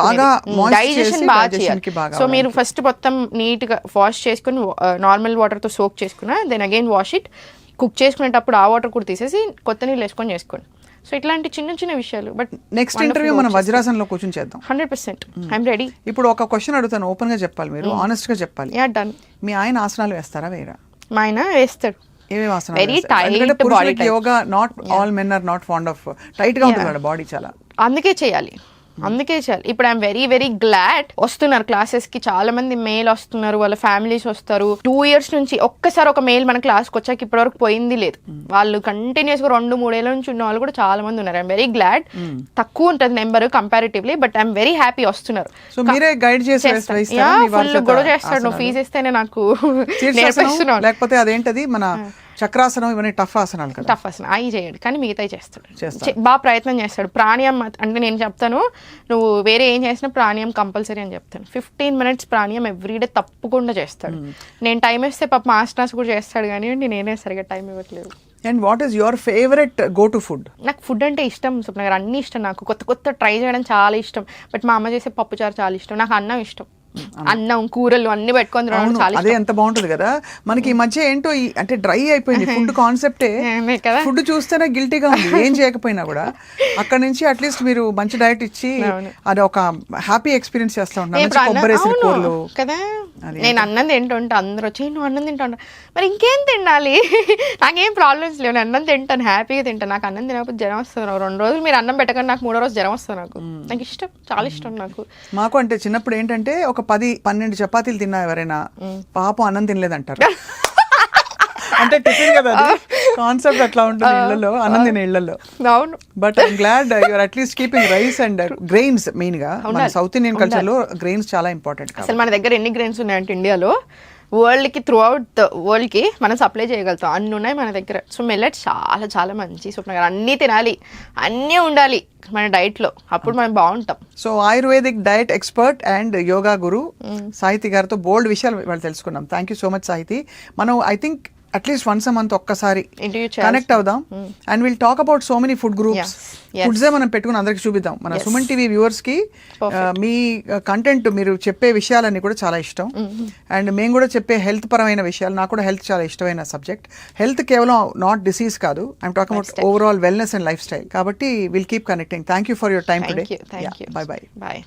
డైజెషన్ బాగా చేయాలి. సో మీరు ఫస్ట్ మొత్తం నీట్ గా వాష్ చేసుకుని నార్మల్ వాటర్ తో సోక్ చేసుకున్నా, then again wash it. Cook చేసుకునేటప్పుడు ఆ వాటర్ కూడా తీసేసి కొత్త నీళ్ళు వేసుకొని చేసుకోండి. సో ఇట్లాంటి చిన్న చిన్న విషయాలు. బట్ నెక్స్ట్ ఇంటర్వ్యూ మనం వజ్రాసనంలో కూర్చొని చేద్దాం. 100% ఐఎమ్ రెడీ. ఇప్పుడు ఒక క్వశ్చన్ అడుగుతాను, ఓపెన్ గా చెప్పాలి, మీరు ఆనెస్ట్ గా చెప్పాలి. Yeah, done. మీ ఆయన ఆసనాలు వేస్తారా వేరా? మా ఆయన వేస్తాడు. ఏమేమి ఆసనాలు వెరీ వేస్తారు? టైట్ ఎందుకంటే బాడీ పురుషులకి yoga, not all men are not fond of, tight గా ఉంటుంది బాడీ చాలా. అందుకే చేయాలి. ఇప్పుడు ఐఎమ్ వెరీ వెరీ గ్లాడ్ వస్తున్నారు క్లాసెస్ కి. చాలా మంది మేల్ వస్తున్నారు, వాళ్ళ ఫ్యామిలీస్ వస్తారు. 2 years నుంచి ఒక్కసారి ఒక మేల్ మన క్లాస్కి వచ్చాక ఇప్పటి వరకు పోయింది లేదు. వాళ్ళు కంటిన్యూస్ గా 2-3 ఏళ్ళ నుంచి ఉన్న వాళ్ళు కూడా చాలా మంది ఉన్నారు. I'm very glad. తక్కువ ఉంటుంది number comparatively, but I'm very happy వస్తున్నారు. సో మీరే గైడ్ చేసి ఫుల్ గొడవ చేస్తాడు. నువ్వు ఫీజు ఇస్తేనే నాకు నేర్పిస్తున్నావు. లేకపోతే అదేంటది మన చక్రాసనం, ఇవన్నీ టఫ్ ఆసనాలు కదా. టఫ్ ఆసనం అవి చేయడు, కానీ మిగతాయి చేస్తాడు. బాగా ప్రయత్నం చేస్తాడు. ప్రాణాయామం అంటే నేను చెప్తాను, నువ్వు వేరే ఏం చేసినా ప్రాణాయామం కంపల్సరీ అని చెప్తాను. 15 minutes ప్రాణాయామం ఎవ్రీడే తప్పకుండా చేస్తాడు. నేను టైం ఇస్తే పాప మాస్టర్స్ కూడా చేస్తాడు, కానీ నేనే సరిగ్గా టైం ఇవ్వట్లేదు. And what is your favourite go to food? నాకు ఫుడ్ అంటే ఇష్టం స్వప్న గారు, అన్ని ఇష్టం. నాకు కొత్త ట్రై చేయడం చాలా ఇష్టం. బట్ మా అమ్మ చేసే పప్పుచారు చాలా ఇష్టం. నాకు అన్నం ఇష్టం. అన్నం, కూరలు అన్ని పెట్టుకొని తినడం చాలా అదే ఎంత బాగుంటుంది కదా. మనకి ఈ మధ్య ఏంటో అంటే డ్రై అయిపోయింది ఫుడ్ కాన్సెప్టే. ఫుడ్ చూస్తేనే గిల్టీగా ఉంది ఏం చేయకపోయినా కూడా. అక్కడ నుంచి అట్లీస్ట్ మీరు మంచి డైట్ ఇచ్చి అది ఒక హ్యాపీ ఎక్స్పీరియన్స్ చేస్తూ ఉంటాను. కొబ్బరేసిన కూరలు కదా. నేను అన్నం తింటుంటా, అందరూ వచ్చి నువ్వు అన్నం తింటా, మరి ఇంకేం తినాలి? నాకేం ప్రాబ్లమ్స్ లేవు, నేను అన్నం తింటాను, హ్యాపీగా తింటాను. నాకు అన్నం తినకపోతే జ్వరం వస్తుంది. 2 రోజులు మీరు అన్నం పెట్టకండి, నాకు 3వ రోజు జ్వరం వస్తుంది. నాకు ఇష్టం, చాలా ఇష్టం నాకు. మాకు అంటే చిన్నప్పుడు ఏంటంటే ఒక 10-12 చపాతీలు తిన్నా ఎవరైనా పాపం అన్నం తినలేదంటారు. అంటే టిఫిన్ కదా, కాన్సెప్ట్ అట్లా ఉంటుంది ఇళ్లలో, అన్నం తినే ఇళ్లలో. అవును. But I'm glad you're at least keeping rice and grains. Main గా మన సౌత్ ఇండియన్ కల్చర్ లో గ్రెయిన్స్ చాలా ఇంపార్టెంట్. అసలు మన దగ్గర ఎన్ని గ్రెయిన్స్ ఉన్నాయంటే ఇండియాలో వరల్డ్ కి త్రూ అవుట్ ద వరల్డ్ కి మనం సప్లై చేయగలుగుతాం, అన్ని ఉన్నాయి మన దగ్గర. సో మిల్లెట్స్ చాలా చాలా మంచి. స్వప్న గారు అన్నీ తినాలి, అన్నీ ఉండాలి మన డైట్ లో, అప్పుడు మనం బాగుంటాం. So ayurvedic diet expert and yoga guru Sahiti గారితో బోల్డ్ విషయాలు వాళ్ళు తెలుసుకున్నాం. Thank you so much Sahiti. మనం I think at least once a month ఒక్కసారి కనెక్ట్ అవుదాం and will talk about so many food groups. Foods మనం పెట్టుకుని అందరికి చూపిద్దాం. మన సుమన్ టీవీ వ్యూవర్స్ కి మీ కంటెంట్, మీరు చెప్పే విషయాలన్నీ కూడా చాలా ఇష్టం. అండ్ మేము కూడా చెప్పే హెల్త్ పరమైన విషయాలు, నాకు కూడా హెల్త్ చాలా ఇష్టమైన సబ్జెక్ట్. హెల్త్ కేవలం నాట్ డిసీజ్ కాదు, I'm talking about overall wellness and lifestyle. కాబట్టి will keep connecting. Thank you for your time today. Thank you. Bye bye. Bye.